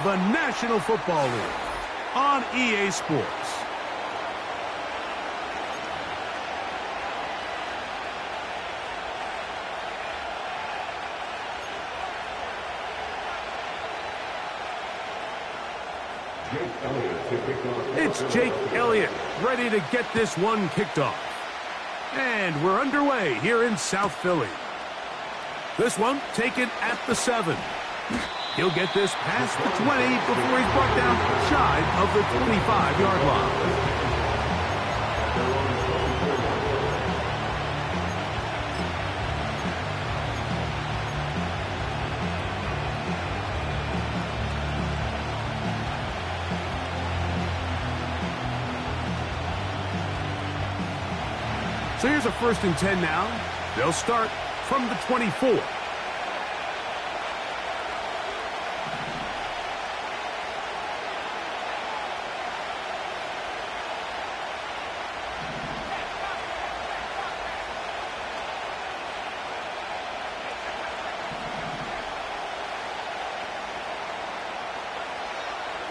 the National Football League on EA Sports. It's Jake Elliott ready to get this one kicked off. And we're underway here in South Philly. This one taken at the 7. He'll get this past the 20 before he's brought down shy of the 25-yard line. So here's a 1st and 10 now. They'll start from the 24.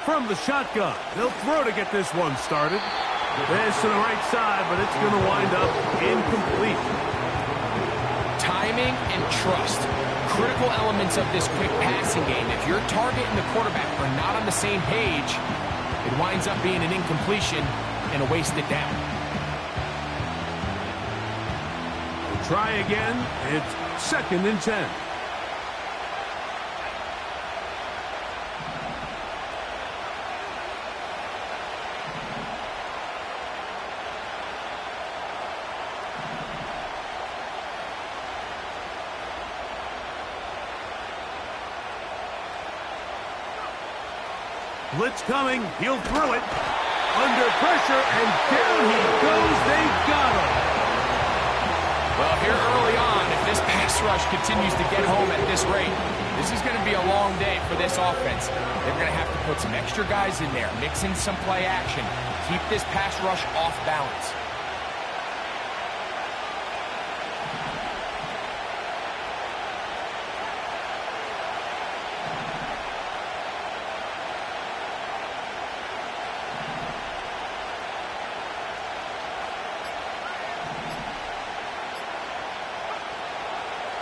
From the shotgun, they'll throw to get this one started. This to the right side, but it's going to wind up incomplete. Timing and trust, critical elements of this quick passing game. If your target and the quarterback are not on the same page, it winds up being an incompletion and a wasted down. We'll try again. It's 2nd and 10. Blitz coming. He'll throw it. Under pressure, and down he goes. They got him. Well, here early on, if this pass rush continues to get home at this rate, this is going to be a long day for this offense. They're going to have to put some extra guys in there, mix in some play action, keep this pass rush off balance.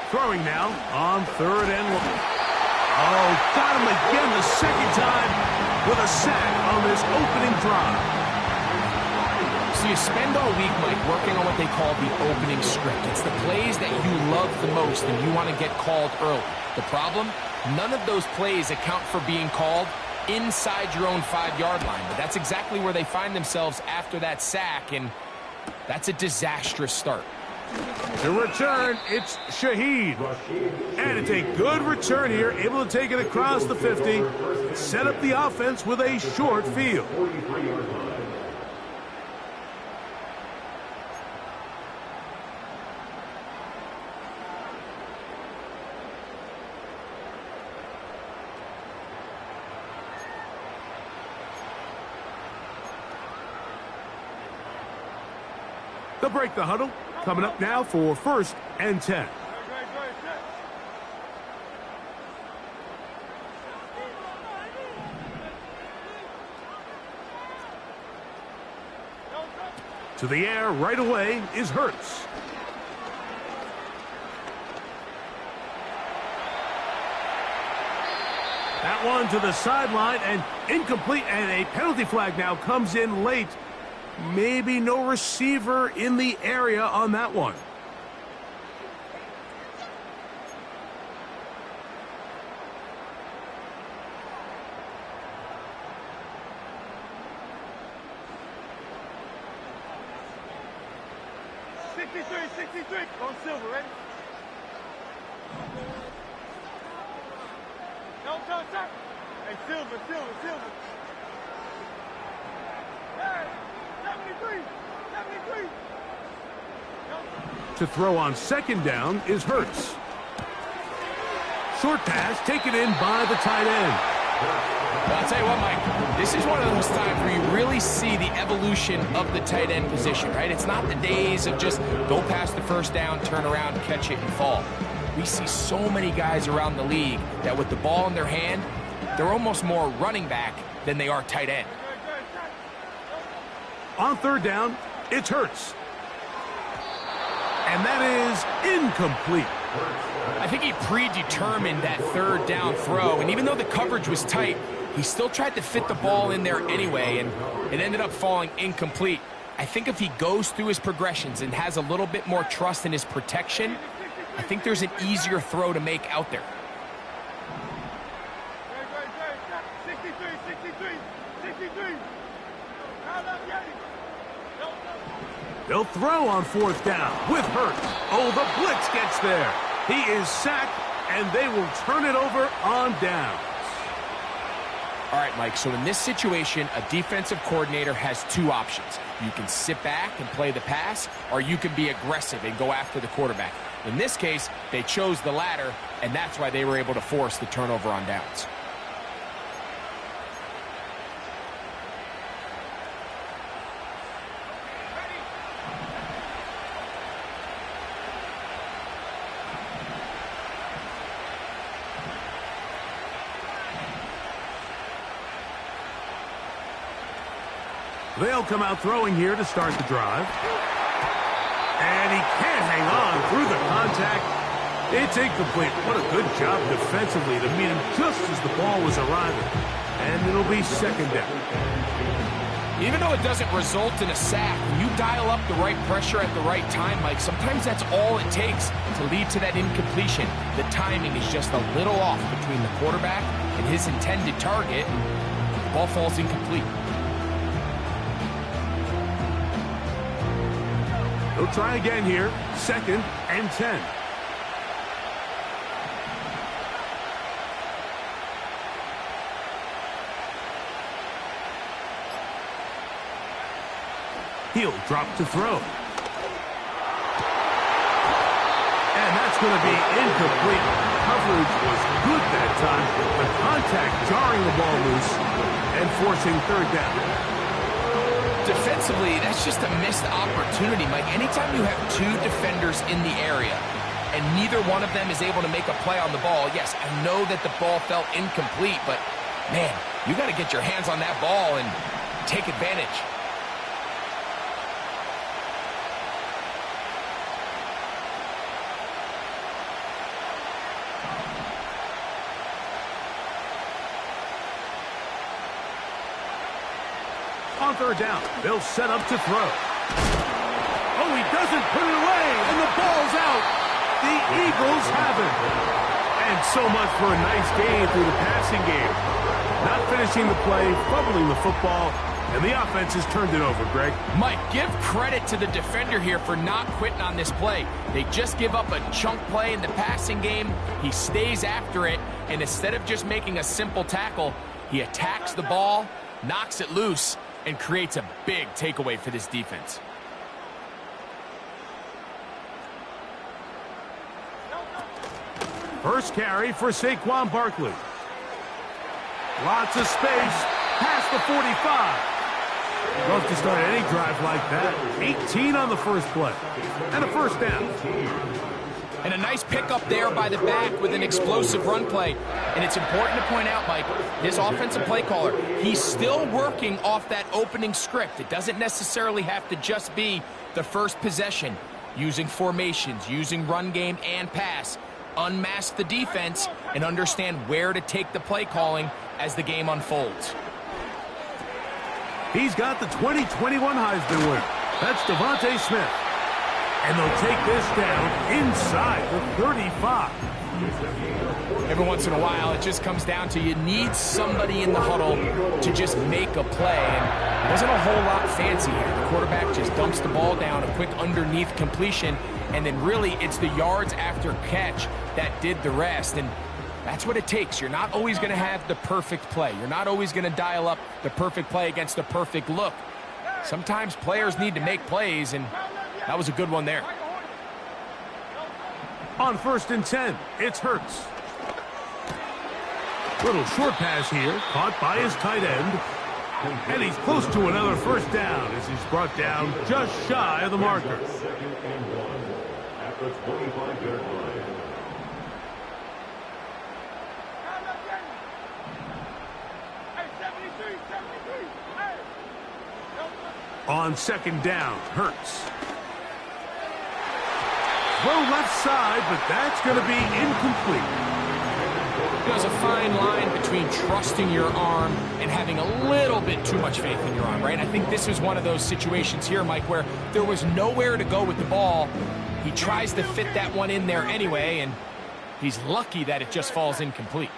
Throwing now on 3rd and 1. Oh, got him again the 2nd time with a sack on this opening drive. So you spend all week, Mike, working on what they call the opening script. It's the plays that you love the most and you want to get called early. The problem? None of those plays account for being called inside your own 5-yard line. But that's exactly where they find themselves after that sack, and that's a disastrous start. To return, it's Shaheed. And it's a good return here, able to take it across the 50, set up the offense with a short field. They'll break the huddle. Coming up now for 1st and 10. To the air right away is Hurts. That one to the sideline and incomplete, and a penalty flag now comes in late. Maybe no receiver in the area on that one. On Silver, ready? No, stop. Hey, Silver. Hey, 73. To throw on 2nd down is Hurts. Short pass taken in by the tight end. Well, I'll tell you what, Mike, this is one of those times where you really see the evolution of the tight end position, right? It's not the days of just go past the 1st down, turn around, catch it, and fall. We see so many guys around the league that with the ball in their hand, they're almost more running back than they are tight end. On third down, it's Hurts. And that is incomplete. I think he predetermined that third down throw, and even though the coverage was tight, he still tried to fit the ball in there anyway, and it ended up falling incomplete. I think if he goes through his progressions and has a little bit more trust in his protection, I think there's an easier throw to make out there. 63, 63, 63. They'll throw on fourth down with Hurts. Oh, the blitz gets there. He is sacked, and they will turn it over on downs. All right, Mike, so in this situation, a defensive coordinator has two options. You can sit back and play the pass, or you can be aggressive and go after the quarterback. In this case, they chose the latter, and that's why they were able to force the turnover on downs. They'll come out throwing here to start the drive. And he can't hang on through the contact. It's incomplete. What a good job defensively to meet him just as the ball was arriving. And it'll be second down. Even though it doesn't result in a sack, when you dial up the right pressure at the right time, Mike, sometimes that's all it takes to lead to that incompletion. The timing is just a little off between the quarterback and his intended target. The ball falls incomplete. He'll try again here. Second and 10. He'll drop to throw. And that's going to be incomplete. Coverage was good that time. The contact jarring the ball loose and forcing third down. Defensively, that's just a missed opportunity, Mike. Anytime you have two defenders in the area and neither one of them is able to make a play on the ball, yes, I know that the ball felt incomplete, but, man, you got to get your hands on that ball and take advantage. On third down, they'll set up to throw. Oh, he doesn't put it away, and the ball's out. The Eagles have it. And so much for a nice gain through the passing game. Not finishing the play, fumbling the football, and the offense has turned it over, Greg. Mike, give credit to the defender here for not quitting on this play. They just give up a chunk play in the passing game. He stays after it, and instead of just making a simple tackle, he attacks the ball, knocks it loose, and creates a big takeaway for this defense. First carry for Saquon Barkley. Lots of space past the 45. Love to start any drive like that. 18 on the first play. And a first down. And a nice pickup there by the back with an explosive run play. And it's important to point out, Mike, this offensive play caller, he's still working off that opening script. It doesn't necessarily have to just be the first possession. Using formations, using run game and pass. Unmask the defense and understand where to take the play calling as the game unfolds. He's got the 2021 Heisman winner. That's Devontae Smith. And they'll take this down inside the 35. Every once in a while, it just comes down to you need somebody in the huddle to just make a play. And it wasn't a whole lot fancy here. The quarterback just dumps the ball down, a quick underneath completion, and then really it's the yards after catch that did the rest. And that's what it takes. You're not always going to have the perfect play. You're not always going to dial up the perfect play against the perfect look. Sometimes players need to make plays, and that was a good one there. On first and 10, it's Hurts. Little short pass here, caught by his tight end. And he's close to another first down as he's brought down just shy of the marker. On second down, Hurts. Throw left side, but that's going to be incomplete. There's a fine line between trusting your arm and having a little bit too much faith in your arm, right? I think this is one of those situations here, Mike, where there was nowhere to go with the ball. He tries to fit that one in there anyway, and he's lucky that it just falls incomplete.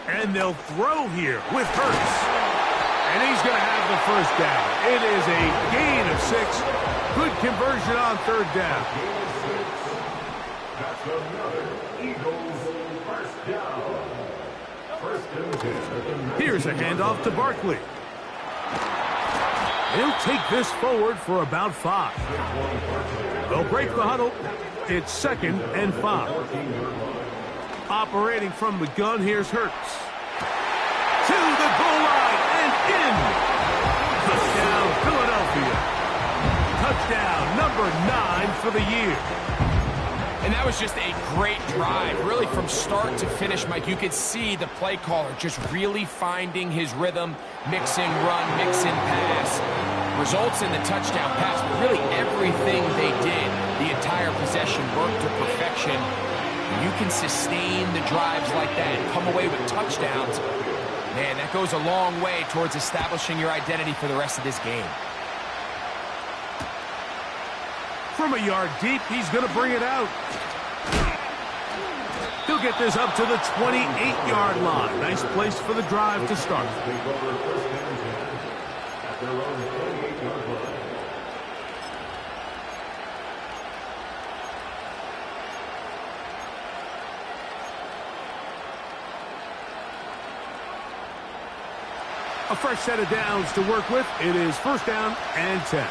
And they'll throw here with Hurts. And he's going to have the first down. It is a gain of 6. Good conversion on third down. That's another Eagles first down. First and 10. Here's a handoff to Barkley. He'll take this forward for about 5. They'll break the huddle. It's 2nd and 5. Operating from the gun, here's Hurts. To the goal line and in. Touchdown, Philadelphia. Touchdown, number 9 for the year. And that was just a great drive, really from start to finish, Mike. You could see the play caller just really finding his rhythm, mixing run, mixing pass. Results in the touchdown pass. Really everything they did, the entire possession worked to perfection. You can sustain the drives like that and come away with touchdowns. Man, that goes a long way towards establishing your identity for the rest of this game. From a yard deep, he's going to bring it out. He'll get this up to the 28-yard line. Nice place for the drive to start. A fresh set of downs to work with. It is 1st down and 10.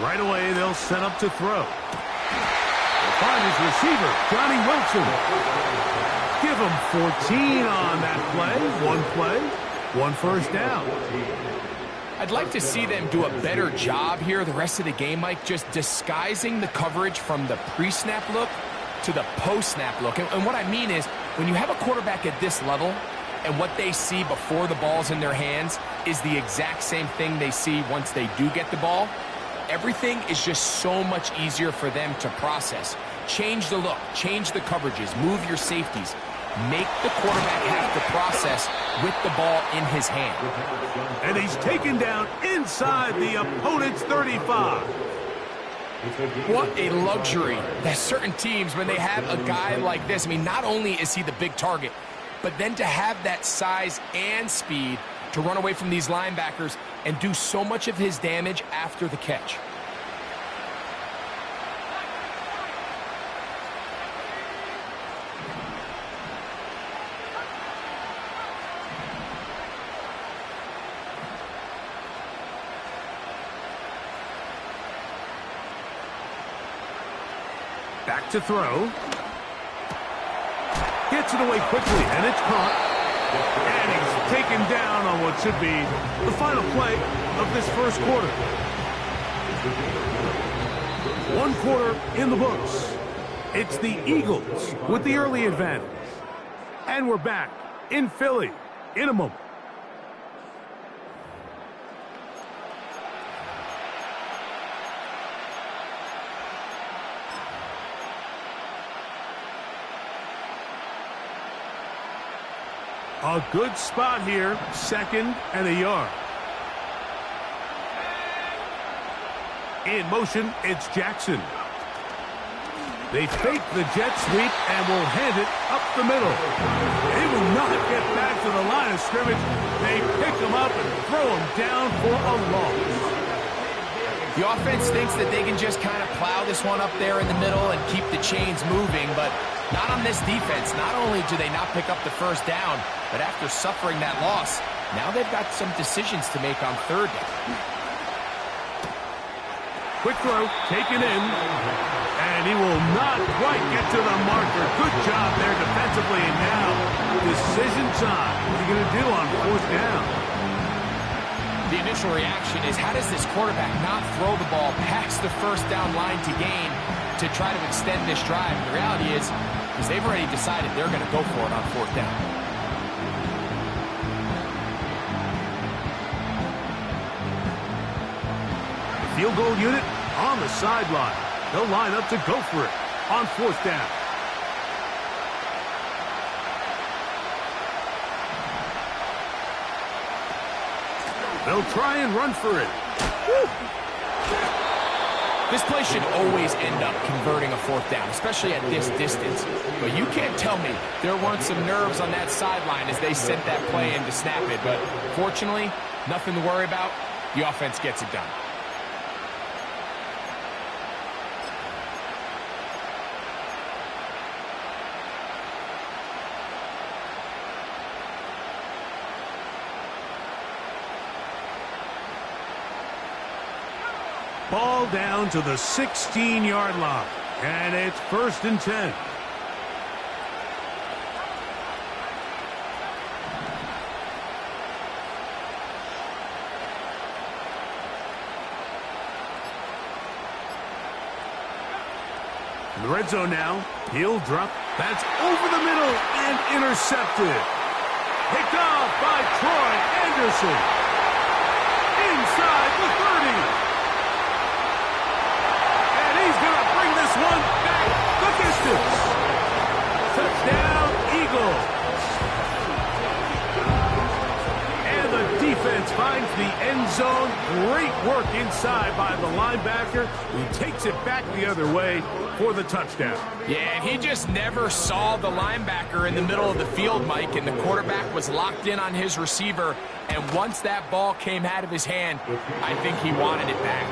Right away, they'll set up to throw. They'll find his receiver, Johnny Wilson. Give him 14 on that play, 1 first down. I'd like to see them do a better job here the rest of the game, Mike, just disguising the coverage from the pre-snap look to the post-snap look. And what I mean is, when you have a quarterback at this level and what they see before the ball's in their hands is the exact same thing they see once they do get the ball, everything is just so much easier for them to process. Change the look, change the coverages, move your safeties. Make the quarterback have to process with the ball in his hand. And he's taken down inside the opponent's 35. What a luxury that certain teams, when they have a guy like this, I mean, not only is he the big target, but then to have that size and speed to run away from these linebackers and do so much of his damage after the catch. Back to throw. Gets it away quickly, and it's caught. And he's taken down on what should be the final play of this first quarter. 1 quarter in the books. It's the Eagles with the early advantage. And we're back in Philly in a moment. A good spot here, 2nd and a yard. In motion, it's Jackson. They fake the jet sweep and will hand it up the middle. They will not get back to the line of scrimmage. They pick him up and throw him down for a loss. The offense thinks that they can just kind of plow this one up there in the middle and keep the chains moving, but not on this defense. Not only do they not pick up the first down, but after suffering that loss, now they've got some decisions to make on 3rd down. Quick throw, taken in, and he will not quite get to the marker. Good job there defensively, and now decision time. What are you going to do on 4th down? The initial reaction is, how does this quarterback not throw the ball past the first down line to gain to try to extend this drive? And the reality is they've already decided they're going to go for it on fourth down. The field goal unit on the sideline. They'll line up to go for it on fourth down. They'll try and run for it. Woo! This play should always end up converting a fourth down, especially at this distance. But you can't tell me there weren't some nerves on that sideline as they sent that play in to snap it. But fortunately, nothing to worry about. The offense gets it done. Ball down to the 16-yard line, and it's 1st and 10. In the red zone now, he'll drop. That's over the middle and intercepted. Picked off by Troy Anderson. Inside the 30. One back the distance. Touchdown, Eagles. And the defense finds the end zone. Great work inside by the linebacker, who takes it back the other way for the touchdown. Yeah, and he just never saw the linebacker in the middle of the field, Mike, and the quarterback was locked in on his receiver. And once that ball came out of his hand, I think he wanted it back.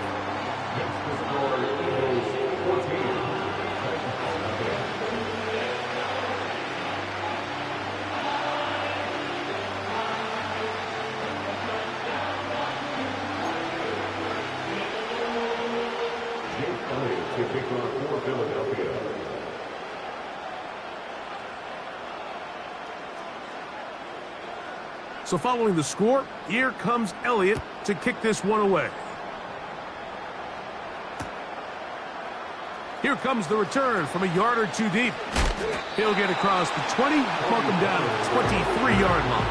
So following the score, here comes Elliott to kick this one away. Here comes the return from a yard or two deep. He'll get across the 20, mark him down at the 23-yard line.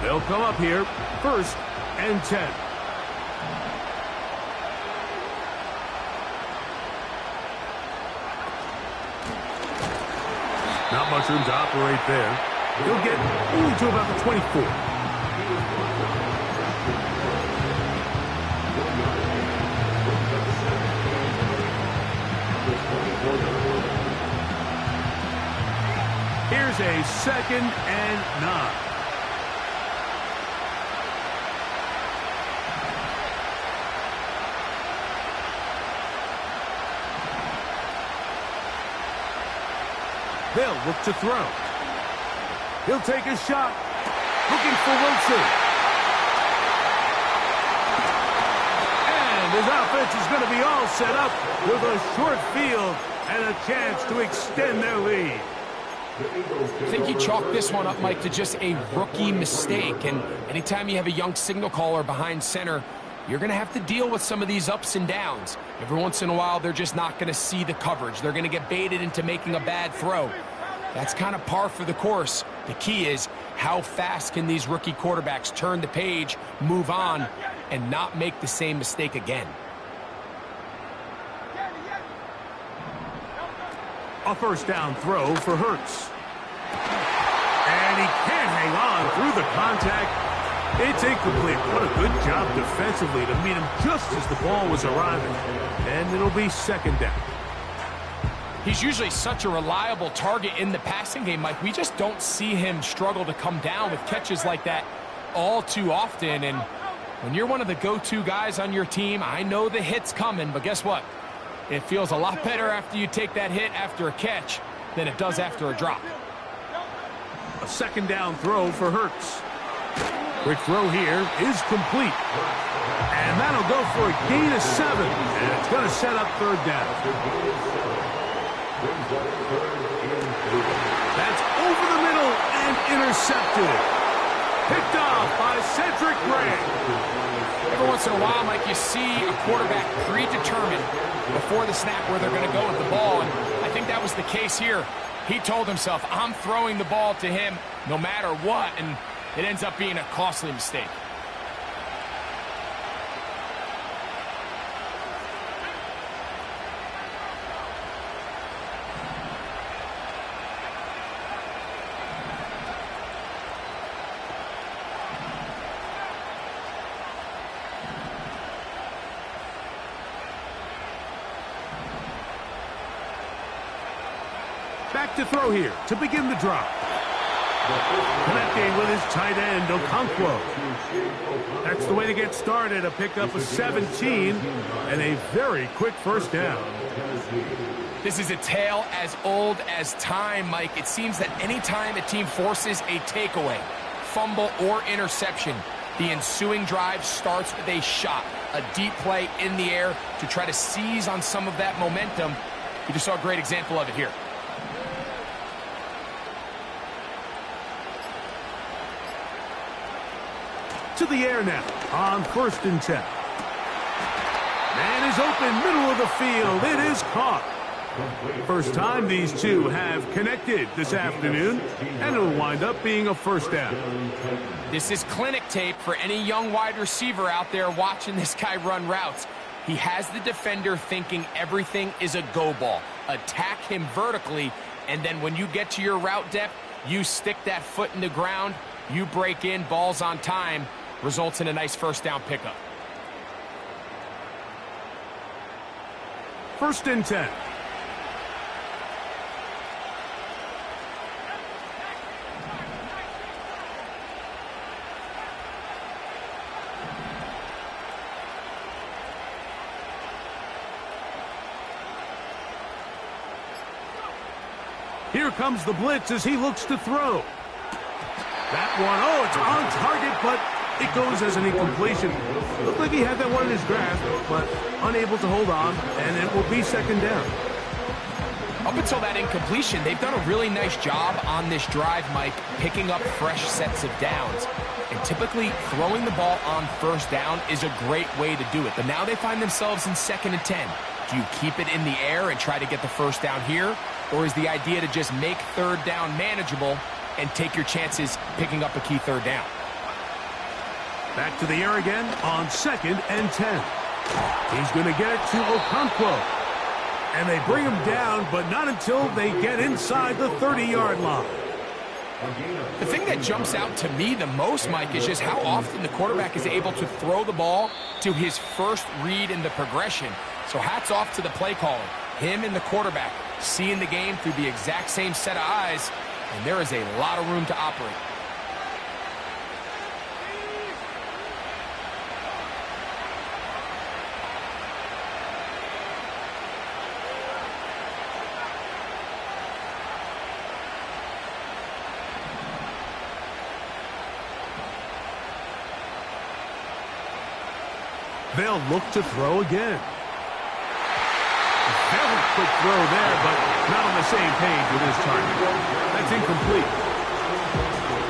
They'll come up here, 1st and 10. Not much room to operate there. He'll get only to about the 24. Here's a 2nd and 9. They'll look to throw. He'll take a shot. Looking for Wilson. And his offense is going to be all set up with a short field and a chance to extend their lead. I think you chalk this one up, Mike, to just a rookie mistake. And anytime you have a young signal caller behind center, you're going to have to deal with some of these ups and downs. Every once in a while, they're just not going to see the coverage. They're going to get baited into making a bad throw. That's kind of par for the course. The key is, how fast can these rookie quarterbacks turn the page, move on, and not make the same mistake again? A 1st down throw for Hurts. And he can't hang on through the contact. It's incomplete. What a good job defensively to meet him just as the ball was arriving. And it'll be 2nd down. He's usually such a reliable target in the passing game, Mike. We just don't see him struggle to come down with catches like that all too often. And when you're one of the go-to guys on your team, I know the hit's coming, but guess what? It feels a lot better after you take that hit after a catch than it does after a drop. A 2nd down throw for Hurts. Quick throw here is complete. And that'll go for a gain of 7. And it's going to set up third down. That's over the middle and intercepted. Picked off by Cedric Gray. Every once in a while, Mike, you see a quarterback predetermined before the snap where they're going to go with the ball, and I think that was the case here. He told himself, I'm throwing the ball to him no matter what, and it ends up being a costly mistake. Back to throw here to begin the drive. Connecting with his tight end, Okonkwo. That's the way to get started, a pickup of 17 and a very quick first down. This is a tale as old as time, Mike. It seems that any time a team forces a takeaway, fumble, or interception, the ensuing drive starts with a shot, a deep play in the air to try to seize on some of that momentum. You just saw a great example of it here. To the air now on 1st and 10. Man is open, middle of the field. It is caught. First time these two have connected this afternoon, and it'll wind up being a first down. This is clinic tape for any young wide receiver out there watching this guy run routes. He has the defender thinking everything is a go ball. Attack him vertically, and then when you get to your route depth, you stick that foot in the ground, you break in, balls on time, results in a nice first down pickup. 1st and 10. Here comes the blitz as he looks to throw. That one, oh, it's on target, but it goes as an incompletion. Looked like he had that one in his grasp, but unable to hold on, and it will be second down. Up until that incompletion, they've done a really nice job on this drive, Mike, picking up fresh sets of downs. And typically, throwing the ball on first down is a great way to do it. But now they find themselves in 2nd and 10. Do you keep it in the air and try to get the first down here? Or is the idea to just make third down manageable and take your chances picking up a key third down? Back to the air again on 2nd and 10. He's going to get it to Okonkwo. And they bring him down, but not until they get inside the 30-yard line. The thing that jumps out to me the most, Mike, is just how often the quarterback is able to throw the ball to his first read in the progression. So hats off to the play caller. Him and the quarterback seeing the game through the exact same set of eyes, and there is a lot of room to operate. They'll look to throw again. Very quick throw there, but not on the same page with his target. That's incomplete.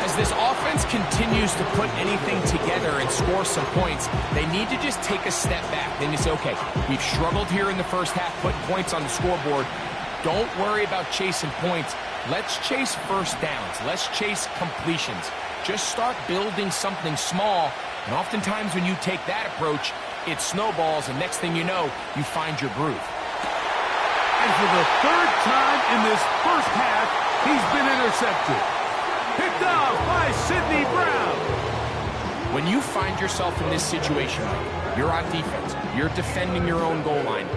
As this offense continues to put anything together and score some points, they need to just take a step back. Then you say, okay, we've struggled here in the first half, putting points on the scoreboard. Don't worry about chasing points. Let's chase first downs. Let's chase completions. Just start building something small, and oftentimes when you take that approach, it snowballs, and next thing you know, you find your groove. And for the 3rd time in this first half, he's been intercepted. Picked off by Sidney Brown. When you find yourself in this situation, Mike, you're on defense, you're defending your own goal line,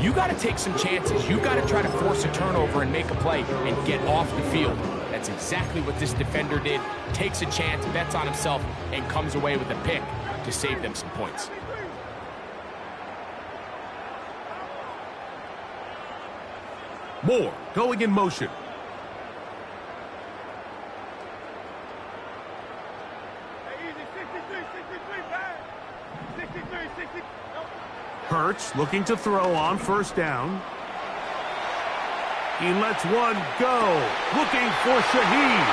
you got to take some chances. You got to try to force a turnover and make a play and get off the field. That's exactly what this defender did. Takes a chance, bets on himself, and comes away with a pick to save them some points. Moore going in motion. Hey, easy, 63, 63, back. 63, 63. Hurts looking to throw on first down. He lets one go, looking for Shaheed.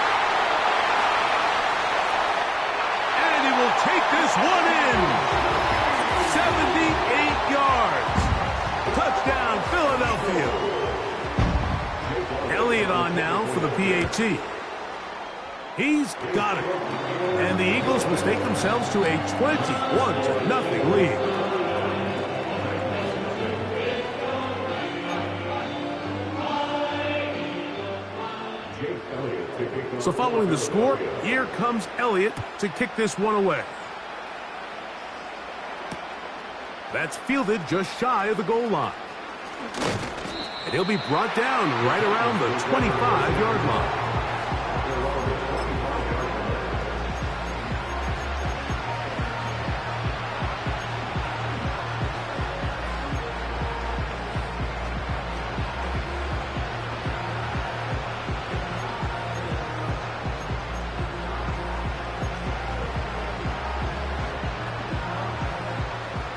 And he will take this one in. 78 yards. Touchdown, Philadelphia. Elliott on now for the PAT. He's got it. And the Eagles mistake themselves to a 21-0 lead. So following the score, here comes Elliott to kick this one away. That's fielded just shy of the goal line. And he'll be brought down right around the 25-yard line.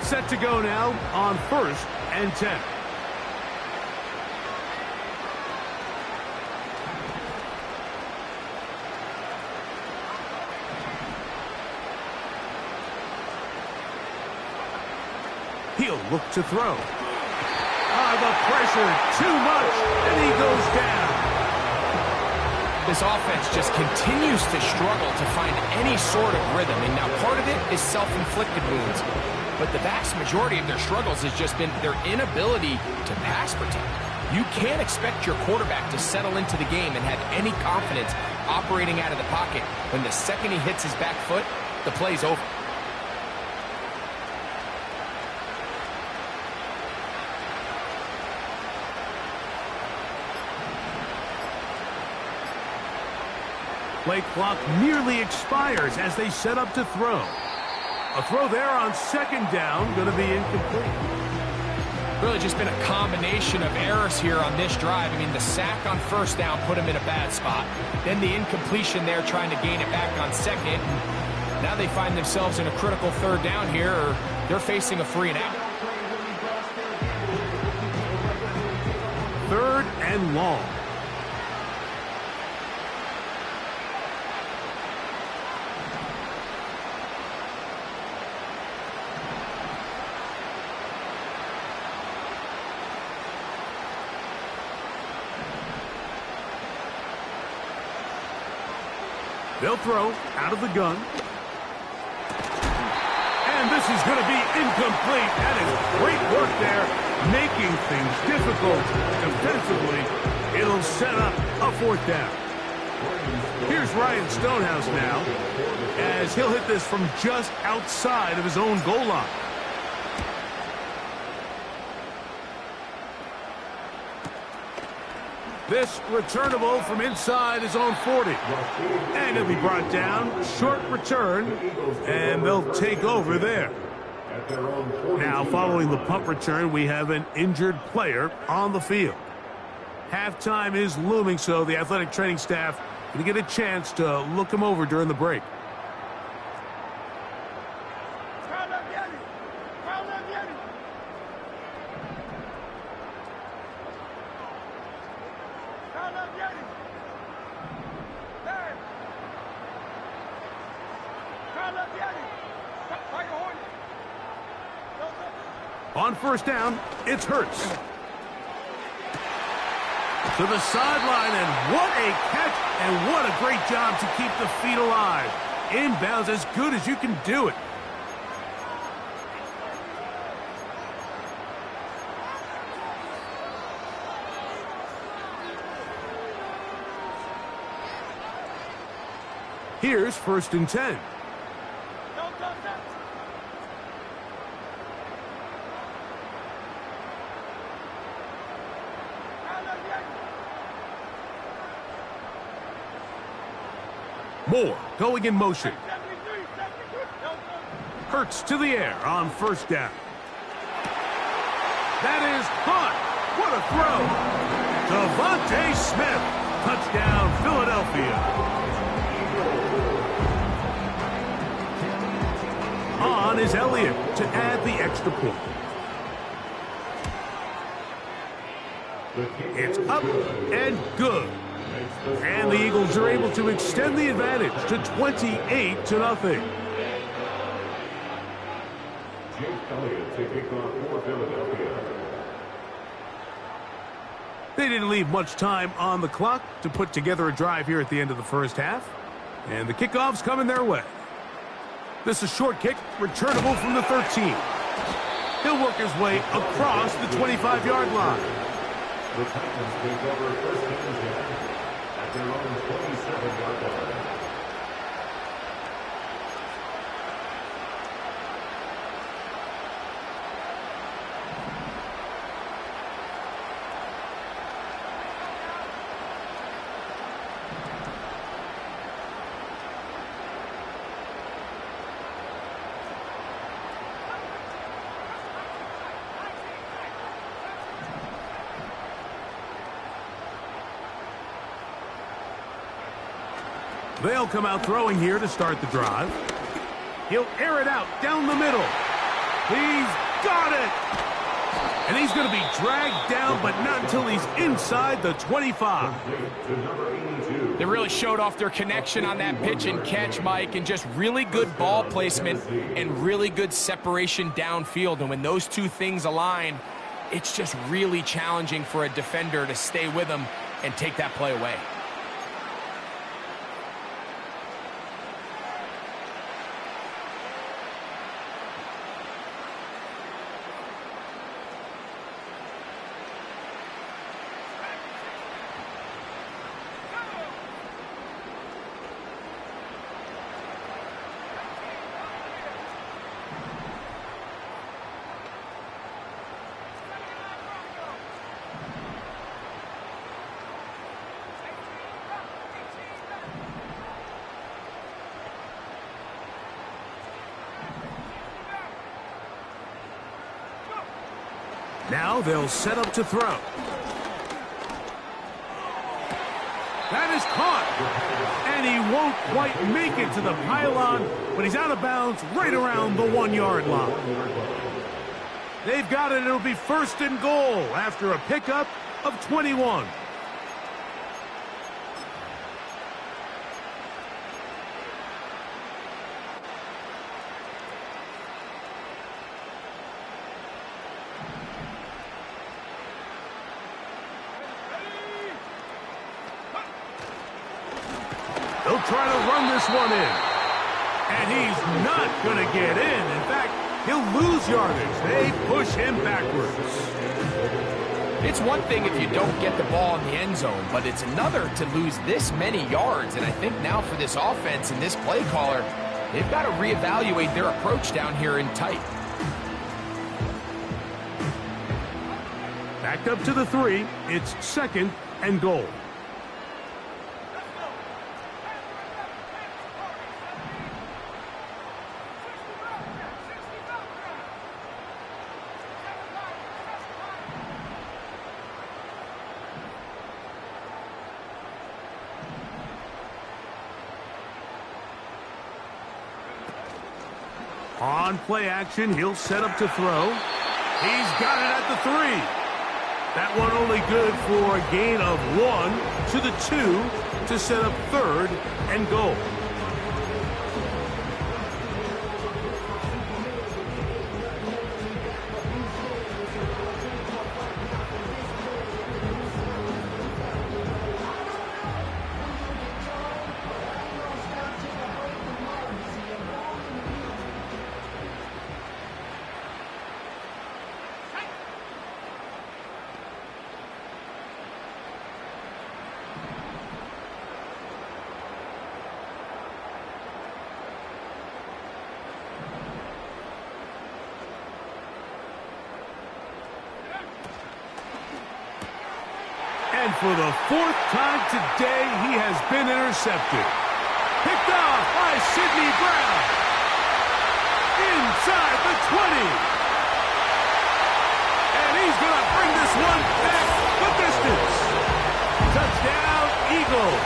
Set to go now on 1st and 10. He'll look to throw. The pressure, too much, and he goes down. This offense just continues to struggle to find any sort of rhythm, and now part of it is self-inflicted wounds. But the vast majority of their struggles has just been their inability to pass protect. You can't expect your quarterback to settle into the game and have any confidence operating out of the pocket when the second he hits his back foot, the play's over. Play clock nearly expires as they set up to throw. A throw there on second down, going to be incomplete. Really just been a combination of errors here on this drive. I mean, the sack on first down put him in a bad spot. Then the incompletion there trying to gain it back on second. Now they find themselves in a critical third down here, or they're facing a 3 and out. 3rd and long. They'll throw out of the gun. And this is going to be incomplete. That is great work there, making things difficult defensively. It'll set up a 4th down. Here's Ryan Stonehouse now, as he'll hit this from just outside of his own goal line. This returnable from inside his own 40. And he'll be brought down. Short return. And they'll take over there. Now, following the punt return, we have an injured player on the field. Halftime is looming, so the athletic training staff going to get a chance to look him over during the break. On first down, it's Hurts. To the sideline, and what a catch, and what a great job to keep the feet alive. Inbounds as good as you can do it. Here's 1st and 10. Moore going in motion. Hurts to the air on first down. That is caught. What a throw. Devontae Smith. Touchdown, Philadelphia. On is Elliott to add the extra point. It's up and good. And the Eagles are able to extend the advantage to 28-0. Jake Elliott taking off for Philadelphia. They didn't leave much time on the clock to put together a drive here at the end of the first half. And the kickoff's coming their way. This is a short kick, returnable from the 13. He'll work his way across the 25-yard line. The Titans take over first and 10 at their own 27-yard line. They'll come out throwing here to start the drive. He'll air it out down the middle. He's got it! And he's going to be dragged down, but not until he's inside the 25. They really showed off their connection on that pitch and catch, Mike, and just really good ball placement and really good separation downfield. And when those two things align, it's just really challenging for a defender to stay with them and take that play away. Now they'll set up to throw. That is caught. And he won't quite make it to the pylon, but he's out of bounds right around the 1-yard line. They've got it. It'll be first and goal after a pickup of 21. They'll try to run this one in. And he's not going to get in. In fact, he'll lose yardage. They push him backwards. It's one thing if you don't get the ball in the end zone, but it's another to lose this many yards. And I think now for this offense and this play caller, they've got to reevaluate their approach down here in tight. Backed up to the 3. It's second and goal. On play action, he'll set up to throw. He's got it at the 3. That one only good for a gain of 1 to the 2 to set up third and goal. And for the 4th time today, he has been intercepted. Picked off by Sidney Brown. Inside the 20. And he's going to bring this one back the distance. Touchdown, Eagles.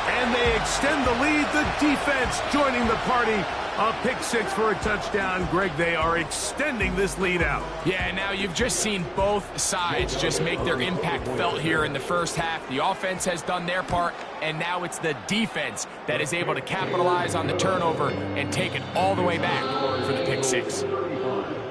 And they extend the lead. The defense joining the party A pick six for a touchdown. Greg, they are extending this lead out. Yeah, now you've just seen both sides just make their impact felt here in the first half. The offense has done their part, and now it's the defense that is able to capitalize on the turnover and take it all the way back for the pick six.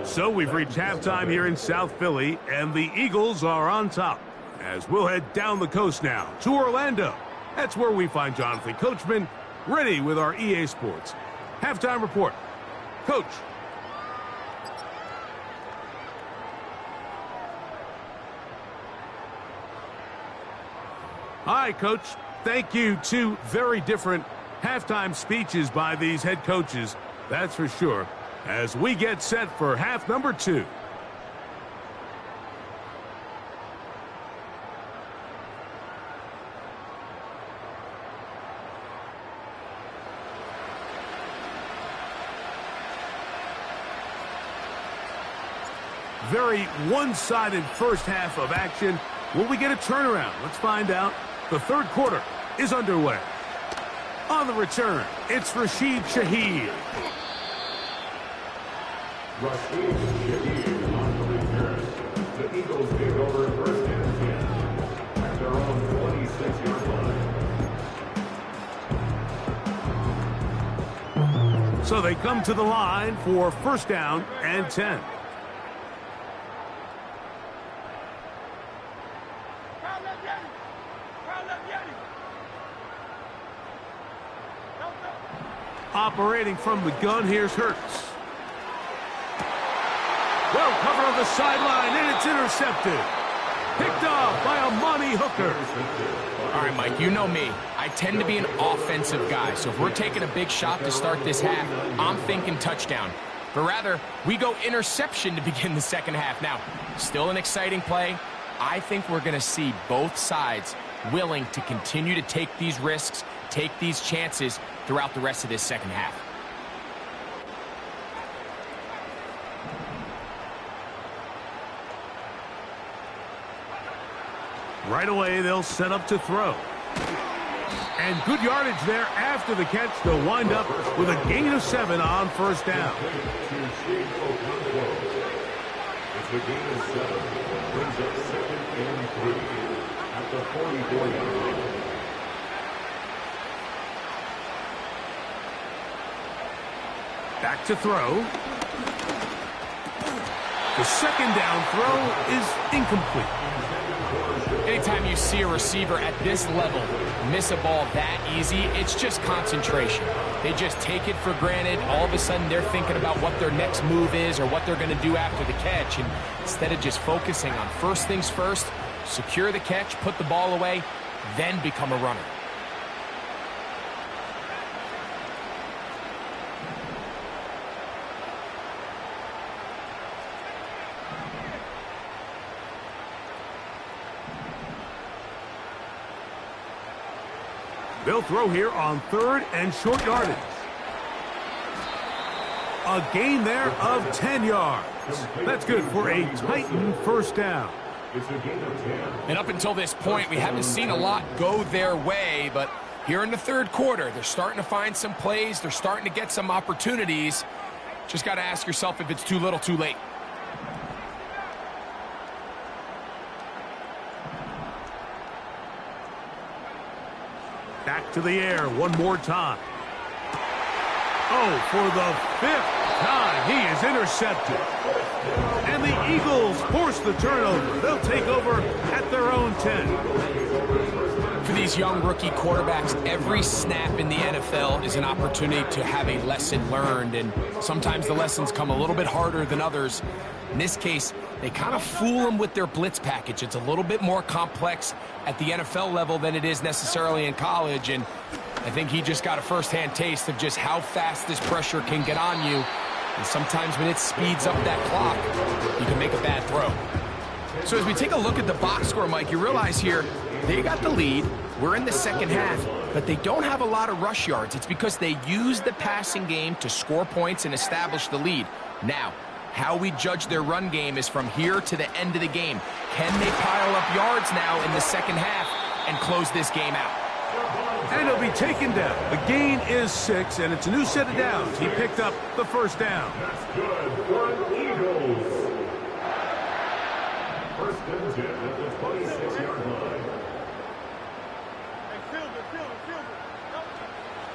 So we've reached halftime here in South Philly, and the Eagles are on top. As we'll head down the coast now to Orlando. That's where we find Jonathan Coachman ready with our EA Sports halftime report. Coach. Hi, Coach. Thank you. Two very different halftime speeches by these head coaches, that's for sure, as we get set for half number 2. Very one-sided first half of action. Will we get a turnaround? Let's find out. The third quarter is underway. On the return, it's Rashid Shaheed. Rashid Shaheed on the return. The Eagles take over first and 10 at their own 26-yard line. So they come to the line for first down and 10. Operating from the gun, here's Hurts. Well, cover on the sideline, and it's intercepted. Picked off by Amani Hooker. All right, Mike, you know me. I tend to be an offensive guy, so if we're taking a big shot to start this half, I'm thinking touchdown. But rather, we go interception to begin the second half. Now, still an exciting play. I think we're going to see both sides willing to continue to take these risks, take these chances throughout the rest of this second half. Right away, they'll set up to throw. And good yardage there after the catch. They'll wind up with a gain of 7 on first down. It's a gain of 7. Brings up 2nd and 3 at the 44-yard line. Back to throw. The second down throw is incomplete. Anytime you see a receiver at this level miss a ball that easy, it's just concentration. They just take it for granted. All of a sudden, they're thinking about what their next move is or what they're going to do after the catch. And instead of just focusing on first things first, secure the catch, put the ball away, then become a runner. They'll throw here on third and short yardage. A gain there of 10 yards. That's good for a Titan first down. It's a gain of 10. And up until this point, we haven't seen a lot go their way, but here in the third quarter, they're starting to find some plays. They're starting to get some opportunities. Just got to ask yourself if it's too little, too late. Back to the air one more time. Oh, for the 5th time, he is intercepted. And the Eagles force the turnover. They'll take over at their own 10. For these young rookie quarterbacks, every snap in the NFL is an opportunity to have a lesson learned, and sometimes the lessons come a little bit harder than others. In this case, they kind of fool them with their blitz package. It's a little bit more complex at the NFL level than it is necessarily in college, and I think he just got a first-hand taste of just how fast this pressure can get on you. And sometimes when it speeds up that clock, you can make a bad throw. So as we take a look at the box score, Mike, you realize here they got the lead. We're in the second half, but they don't have a lot of rush yards. It's because they use the passing game to score points and establish the lead. Now, how we judge their run game is from here to the end of the game. Can they pile up yards now in the second half and close this game out? And he'll be taken down. The gain is 6, and it's a new set of downs. He picked up the first down. That's good for the Eagles. First and 10 at the 26-yard line. Hey, Silver.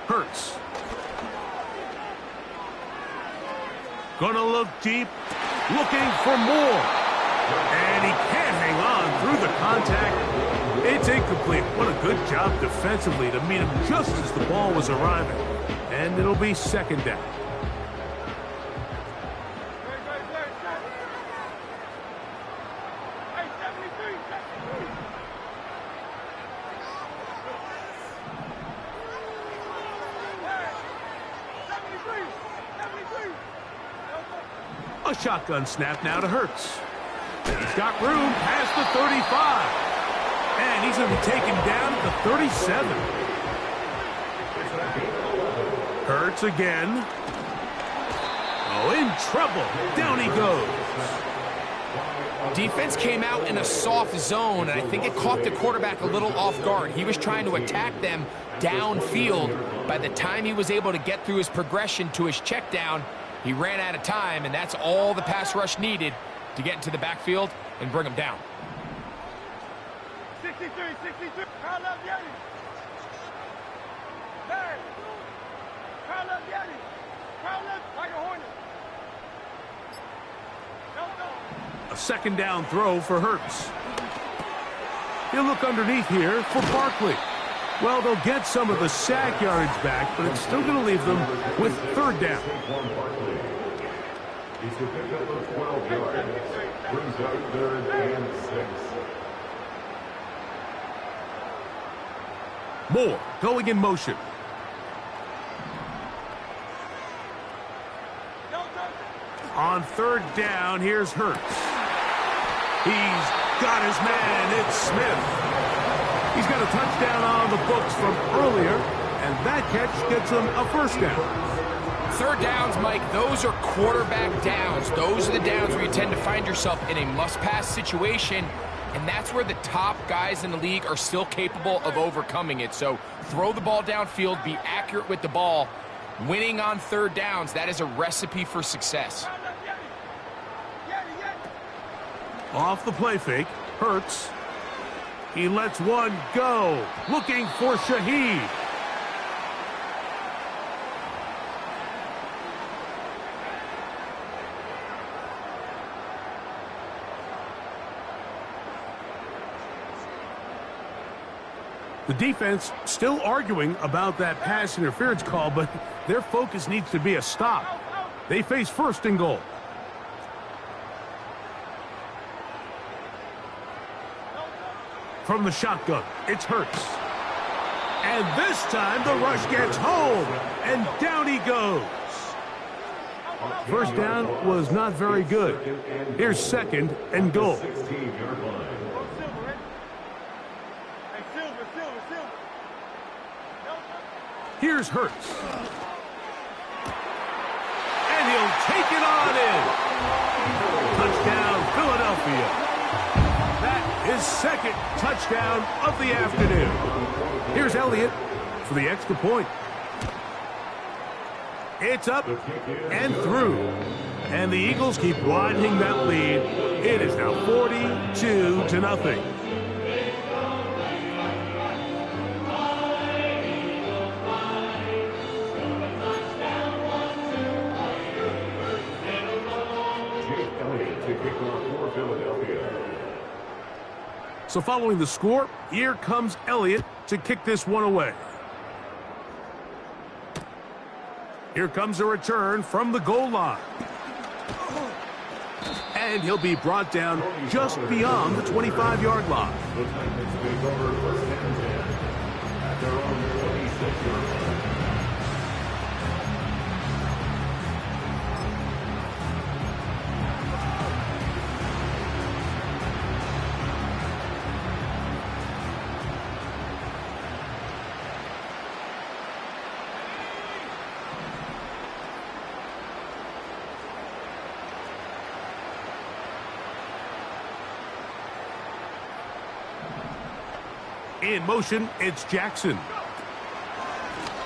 Hurts. Gonna look deep, looking for more. And he can't hang on through the contact. It's incomplete. What a good job defensively to meet him just as the ball was arriving. And it'll be second down. Hey, 73. Hey, 73. A shotgun snap now to Hurts. He's got room past the 35. And he's going to be taken down at the 37. Hurts again. Oh, in trouble. Down he goes. Defense came out in a soft zone, and I think it caught the quarterback a little off guard. He was trying to attack them downfield. By the time he was able to get through his progression to his check down, he ran out of time, and that's all the pass rush needed to get into the backfield and bring him down. 63. Crown up, Yeti. Hey. Crown up, Yeti. Crown up like a hornet. No. A second down throw for Hurts. He'll look underneath here for Barkley. Well, they'll get some of the sack yardage back, but it's still going to leave them with third down. He's to pick up the 12 yards. Brings up third and 6. Moore going in motion. On third down, here's Hurts. He's got his man. It's Smith. He's got a touchdown on the books from earlier, and that catch gets him a first down. Third downs, Mike, those are quarterback downs. Those are the downs where you tend to find yourself in a must-pass situation, and that's where the top guys in the league are still capable of overcoming it. So throw the ball downfield, be accurate with the ball. Winning on third downs, that is a recipe for success. Off the play fake, Hurts. He lets one go, looking for Shaheed. The defense still arguing about that pass interference call, but their focus needs to be a stop. They face first and goal. From the shotgun, it's Hurts. And this time the rush gets home, and down he goes. First down was not very good. Here's second and goal. Here's Hurts. And he'll take it on in. Touchdown, Philadelphia. That is second touchdown of the afternoon. Here's Elliott for the extra point. It's up and through. And the Eagles keep widening that lead. It is now 42-0. So following the score, here comes Elliott to kick this one away. Here comes a return from the goal line. And he'll be brought down just beyond the 25-yard line. In motion, it's Jackson.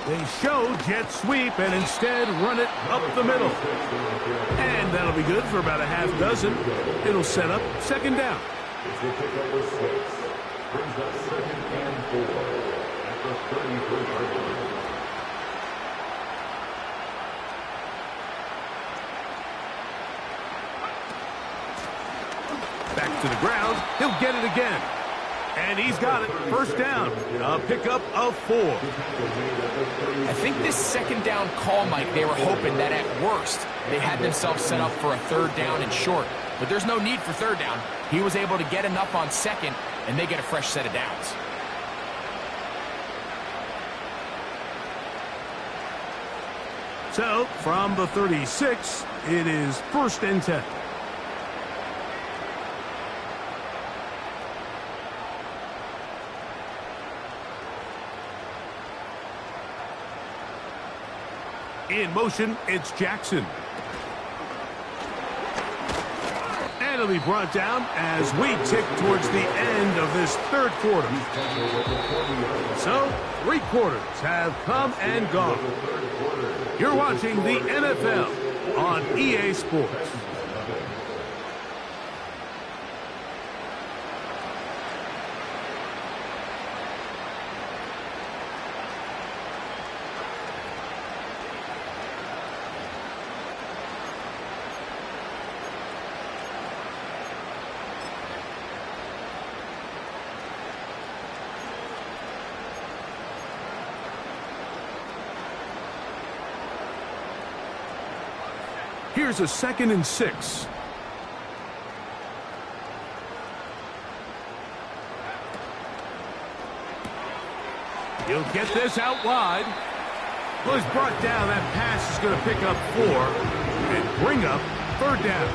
They show jet sweep and instead run it up the middle. And that'll be good for about a half dozen. It'll set up second down. It's the pickup with 6. Brings up 2nd and 4 at the 33-yard line. Back to the ground. He'll get it again. And he's got it. First down. A pickup of 4. I think this second down call, Mike, they were hoping that at worst they had themselves set up for a third down and short. But there's no need for third down. He was able to get enough on second, and they get a fresh set of downs. So, from the 36, it is 1st and 10. In motion, it's Jackson. And it'll be brought down as we tick towards the end of this third quarter. So, 3 quarters have come and gone. You're watching the NFL on EA Sports. Here's a 2nd and 6. He'll get this out wide. Well, he's brought down. That pass is going to pick up 4 and bring up 3rd down.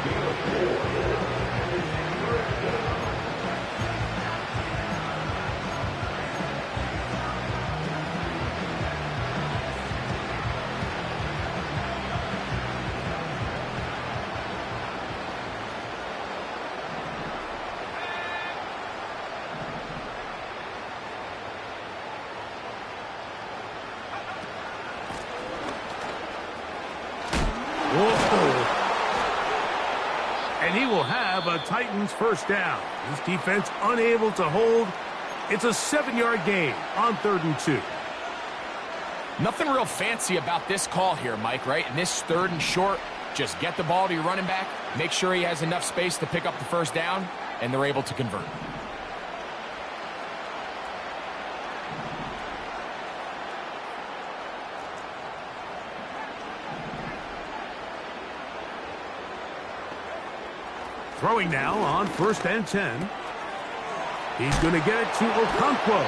And he will have a Titans first down. This defense unable to hold. It's a 7-yard gain on 3rd and 2. Nothing real fancy about this call here, Mike, right? And this 3rd and short, just get the ball to your running back, make sure he has enough space to pick up the first down, and they're able to convert. Throwing now on 1st and 10. He's going to get it to Okonkwo.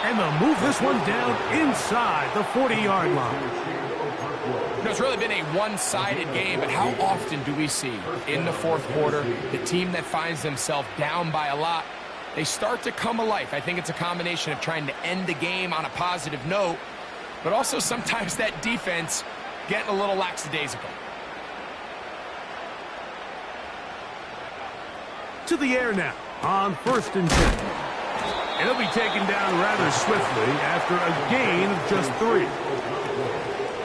And they'll move this one down inside the 40-yard line. You know, it's really been a one-sided game, but how often do we see in the 4th quarter the team that finds themselves down by a lot, they start to come alive? I think it's a combination of trying to end the game on a positive note, but also sometimes that defense getting a little lackadaisical. To the air now on 1st and 10. And he'll be taken down rather swiftly after a gain of just 3.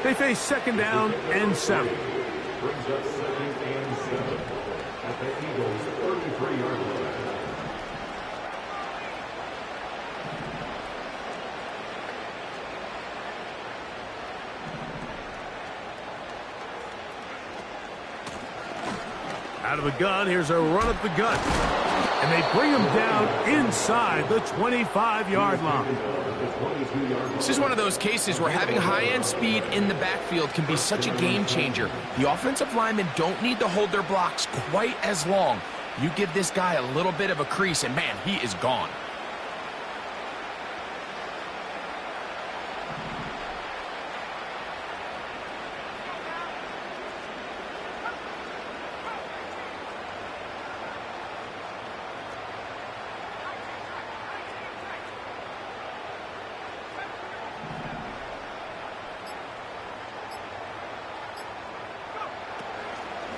They face 2nd down and 7. Brings up 2nd and 7 at the Eagles' 33-yard line. Out of the gun, here's a run up the gut. And they bring him down inside the 25-yard line. This is one of those cases where having high-end speed in the backfield can be such a game changer. The offensive linemen don't need to hold their blocks quite as long. You give this guy a little bit of a crease, and man, he is gone.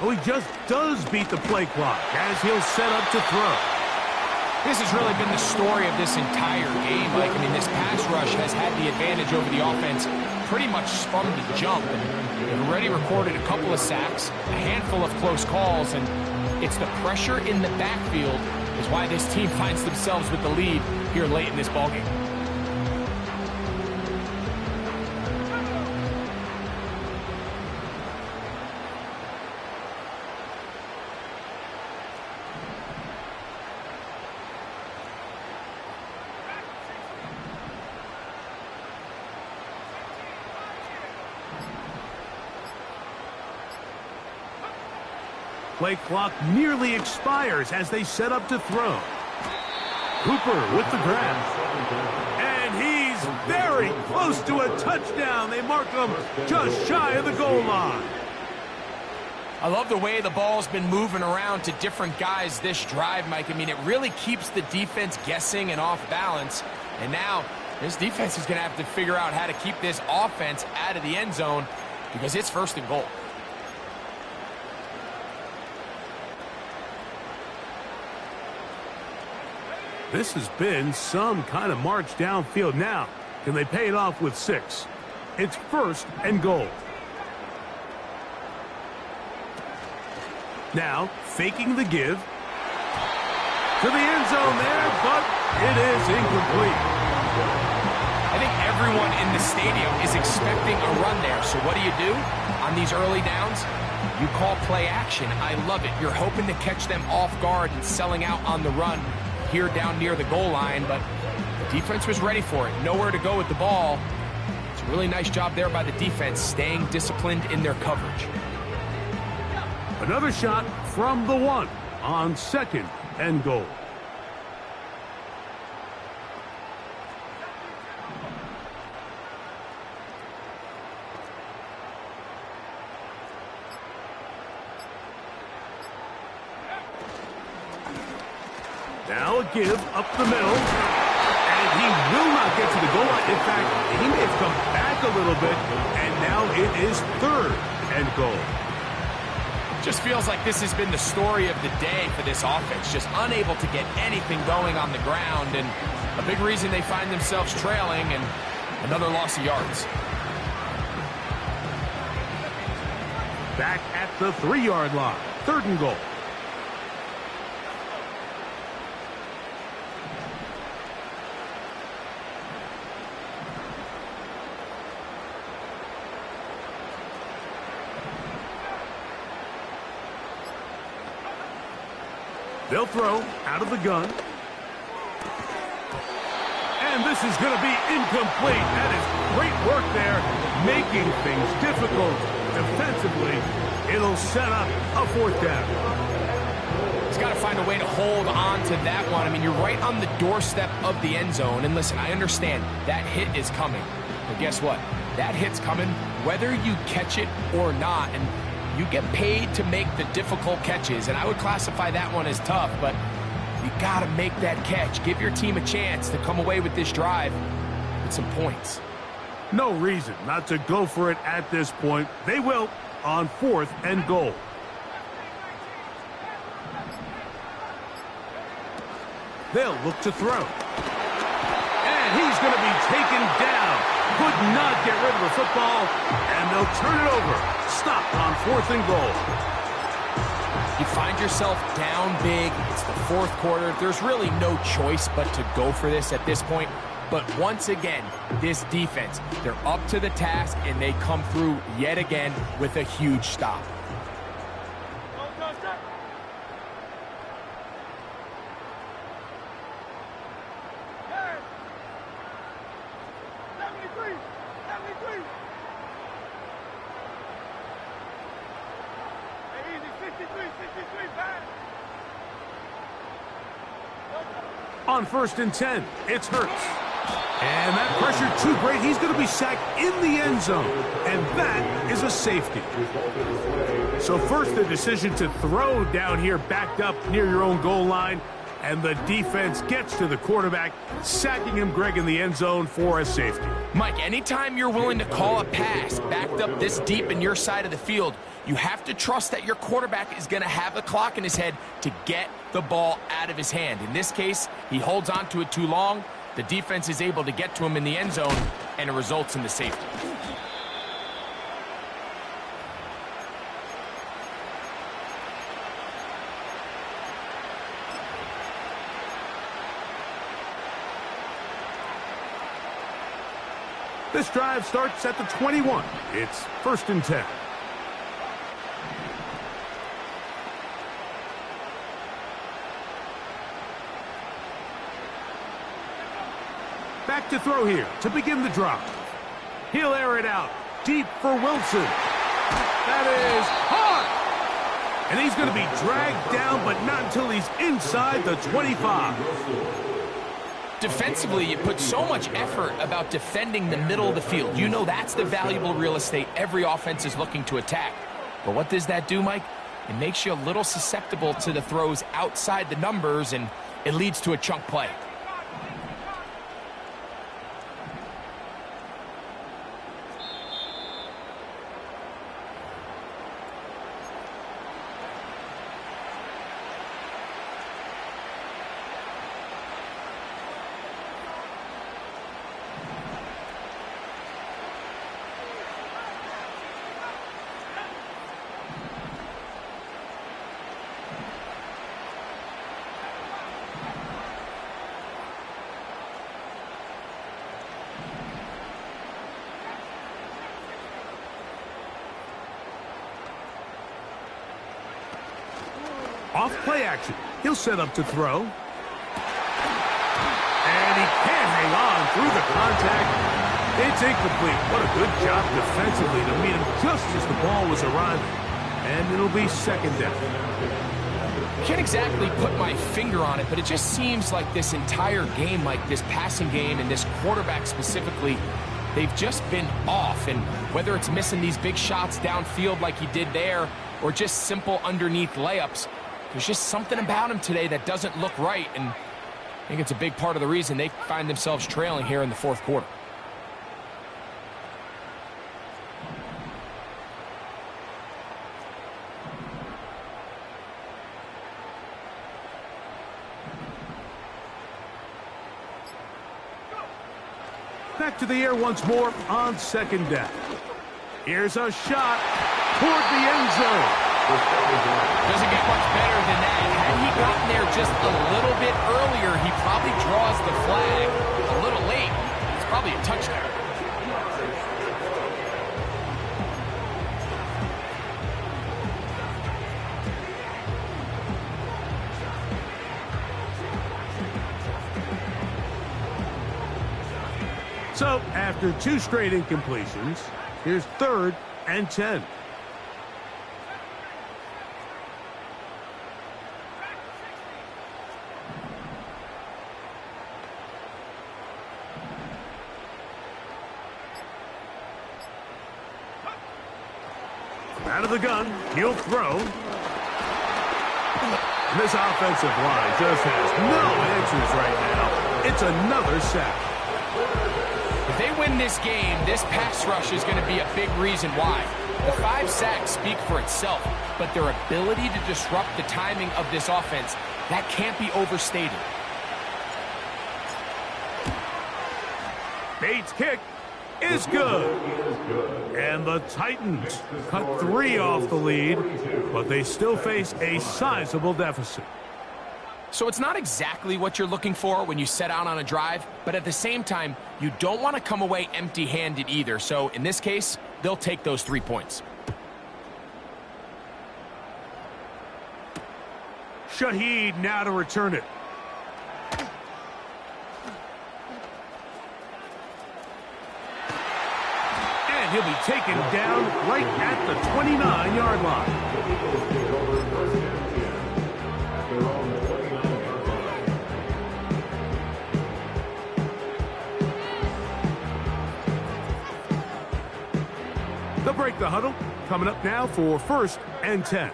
Oh, he just does beat the play clock as he'll set up to throw. This has really been the story of this entire game. Like, I mean, this pass rush has had the advantage over the offense pretty much from the jump. And they've already recorded a couple of sacks, a handful of close calls, and it's the pressure in the backfield is why this team finds themselves with the lead here late in this ballgame. Play clock nearly expires as they set up to throw. Cooper with the grab. And he's very close to a touchdown. They mark him just shy of the goal line. I love the way the ball's been moving around to different guys this drive, Mike. I mean, it really keeps the defense guessing and off balance. And now this defense is going to have to figure out how to keep this offense out of the end zone because it's 1st and goal. This has been some kind of march downfield. Now, can they pay it off with 6? It's 1st and goal. Now, faking the give. To the end zone there, but it is incomplete. I think everyone in the stadium is expecting a run there. So what do? On these early downs? You call play action. I love it. You're hoping to catch them off guard and selling out on the run here down near the goal line, but the defense was ready for it. Nowhere to go with the ball. It's a really nice job there by the defense, staying disciplined in their coverage. Another shot from the 1 on 2nd and goal. Now a give up the middle, and he will not get to the goal line. In fact, he may have come back a little bit, and now it is 3rd and goal. Just feels like this has been the story of the day for this offense, just unable to get anything going on the ground, and a big reason they find themselves trailing and another loss of yards. Back at the 3-yard line, 3rd and goal. They'll throw out of the gun. And this is going to be incomplete. That is great work there, making things difficult defensively. It'll set up a 4th down. He's got to find a way to hold on to that one. I mean, you're right on the doorstep of the end zone. And listen, I understand that hit is coming. But guess what? That hit's coming whether you catch it or not. And you get paid to make the difficult catches, and I would classify that one as tough, but you got to make that catch. Give your team a chance to come away with this drive with some points. No reason not to go for it at this point. They will on 4th and goal. They'll look to throw. And he's going to be taken down. Could not get rid of the football, and they'll turn it over. Stopped on 4th and goal. You find yourself down big. It's the 4th quarter. There's really no choice but to go for this at this point. But once again, this defense, they're up to the task, and they come through yet again with a huge stop. On 1st and 10, it's Hurts. And that pressure too great. He's going to be sacked in the end zone. And that is a safety. So first, the decision to throw down here backed up near your own goal line. And the defense gets to the quarterback, sacking him, Greg, in the end zone for a safety. Mike, anytime you're willing to call a pass backed up this deep in your side of the field, You have to trust that your quarterback is going to have the clock in his head to get the ball out of his hand. In this case, he holds on to it too long. The defense is able to get to him in the end zone, and it results in the safety. This drive starts at the 21. It's 1st and 10. Back to throw here to begin the drive. He'll air it out deep for Wilson. That is hard. And he's going to be dragged down, but not until he's inside the 25. Defensively, you put so much effort about defending the middle of the field. You know that's the valuable real estate every offense is looking to attack. But what does that do, Mike? It makes you a little susceptible to the throws outside the numbers, and it leads to a chunk play. Off play action. He'll set up to throw. And he can't hang on through the contact. It's incomplete. What a good job defensively to meet him just as the ball was arriving. And it'll be 2nd down. Can't exactly put my finger on it, but it just seems like this entire game, like this passing game and this quarterback specifically, they've just been off. And whether it's missing these big shots downfield like he did there or just simple underneath layups, there's just something about him today that doesn't look right, and I think it's a big part of the reason they find themselves trailing here in the 4th quarter. Back to the air once more on 2nd down. Here's a shot toward the end zone. Doesn't get much better than that. Had he gotten there just a little bit earlier, he probably draws the flag. A little late. It's probably a touchdown. So, after 2 straight incompletions, here's 3rd and 10. Out of the gun, he'll throw. And this offensive line just has no answers right now. It's another sack. If they win this game, this pass rush is going to be a big reason why. The 5 sacks speak for itself, but their ability to disrupt the timing of this offense, that can't be overstated. Bates' kick is good. And the Titans cut 3 off the lead, but they still face a sizable deficit. So it's not exactly what you're looking for when you set out on a drive, but at the same time, you don't want to come away empty-handed either. So in this case, they'll take those 3 points. Shaheed now to return it. And he'll be taken down right at the 29-yard line. They'll break the huddle. Coming up now for 1st and 10.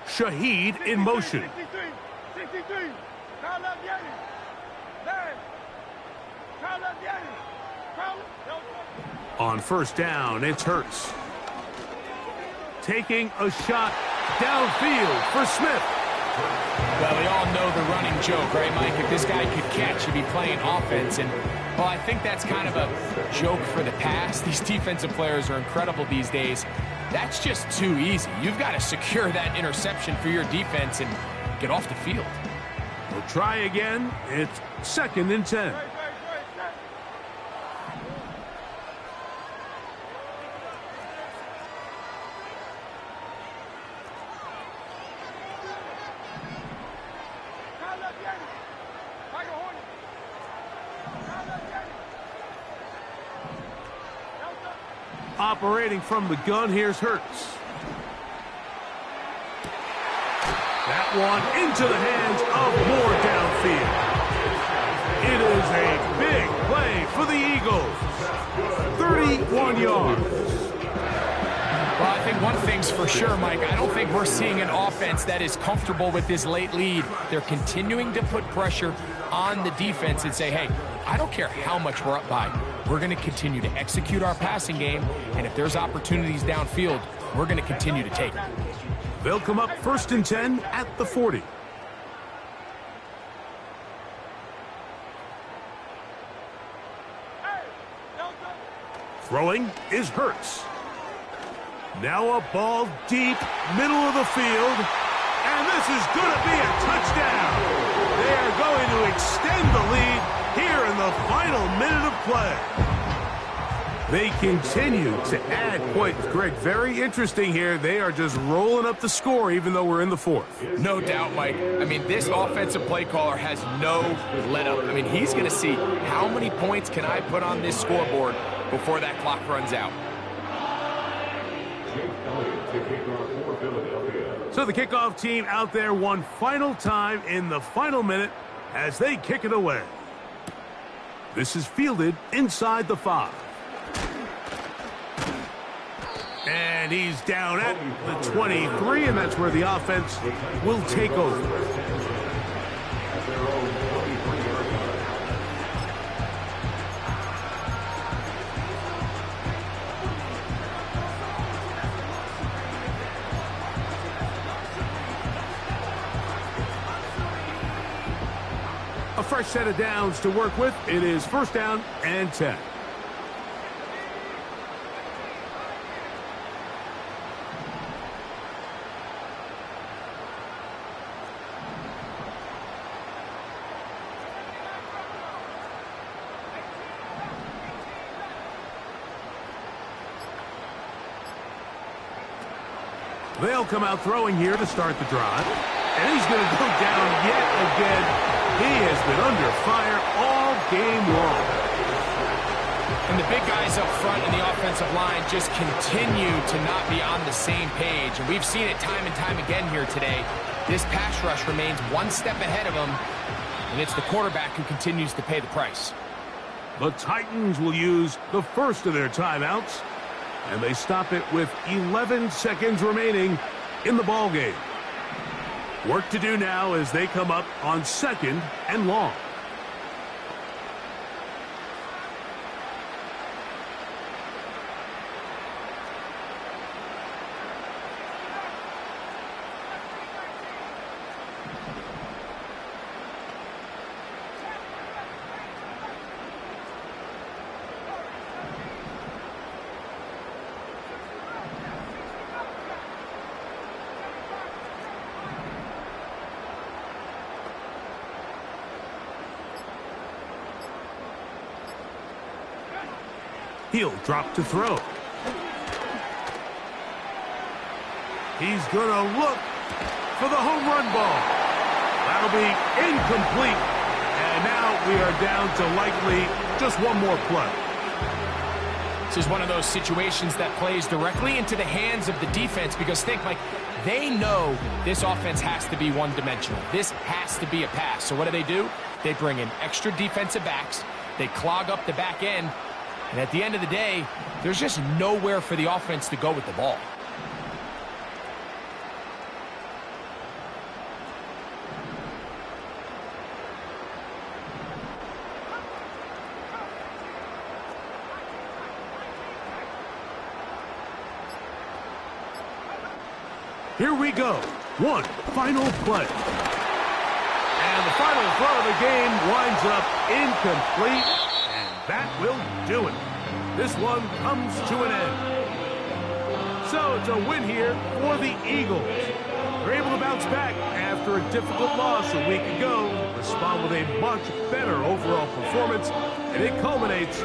Shaheed in motion. Crown left the enemy. Man. Crown left the enemy. Crown left. On first down, it's Hurts. Taking a shot downfield for Smith. Well, we all know the running joke, right, Mike? If this guy could catch, he'd be playing offense. And, well, I think that's kind of a joke for the past. These defensive players are incredible these days. That's just too easy. You've got to secure that interception for your defense and get off the field. We'll try again. It's 2nd and 10. Operating from the gun, here's Hurts. That one into the hands of Moore downfield. It is a big play for the Eagles. 31 yards. Well, I think one thing's for sure, Mike. I don't think we're seeing an offense that is comfortable with this late lead. They're continuing to put pressure on the defense and say, hey, I don't care how much we're up by. We're going to continue to execute our passing game, and if there's opportunities downfield, we're going to continue to take them. They'll come up 1st and 10 at the 40. Throwing is Hurts. Now a ball deep, middle of the field, and this is going to be a touchdown. They are going to extend the lead here in the final minute of play. They continue to add points. Greg, very interesting here. They are just rolling up the score even though we're in the 4th. No doubt, Mike. I mean, this offensive play caller has no let-up. I mean, he's going to see how many points can I put on this scoreboard before that clock runs out. So the kickoff team out there one final time in the final minute as they kick it away. This is fielded inside the 5. And he's down at the 23, and that's where the offense will take over. A fresh set of downs to work with. It is 1st down and 10. They'll come out throwing here to start the drive. And he's going to go down yet again. He has been under fire all game long. And the big guys up front in the offensive line just continue to not be on the same page. And we've seen it time and time again here today. This pass rush remains one step ahead of them. And it's the quarterback who continues to pay the price. The Titans will use the first of their timeouts. And they stop it with 11 seconds remaining in the ballgame. Work to do now as they come up on 2nd and long. He'll drop to throw. He's going to look for the home run ball. That'll be incomplete. And now we are down to likely just one more play. This is one of those situations that plays directly into the hands of the defense because think, like, they know this offense has to be one-dimensional. This has to be a pass. So what do? They bring in extra defensive backs. They clog up the back end. And at the end of the day, there's just nowhere for the offense to go with the ball. Here we go. One final play. And the final throw of the game winds up incomplete, and that will do it. This one comes to an end. So it's a win here for the Eagles. They're able to bounce back after a difficult loss a week ago, respond with a much better overall performance, and it culminates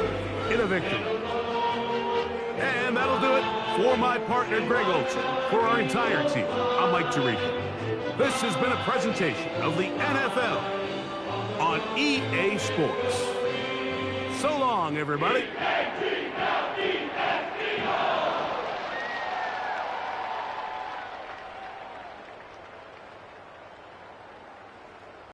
in a victory. And that'll do it for my partner, Greg Olson. For our entire team, I'm Mike Tirico. This has been a presentation of the NFL on EA Sports. So long, everybody.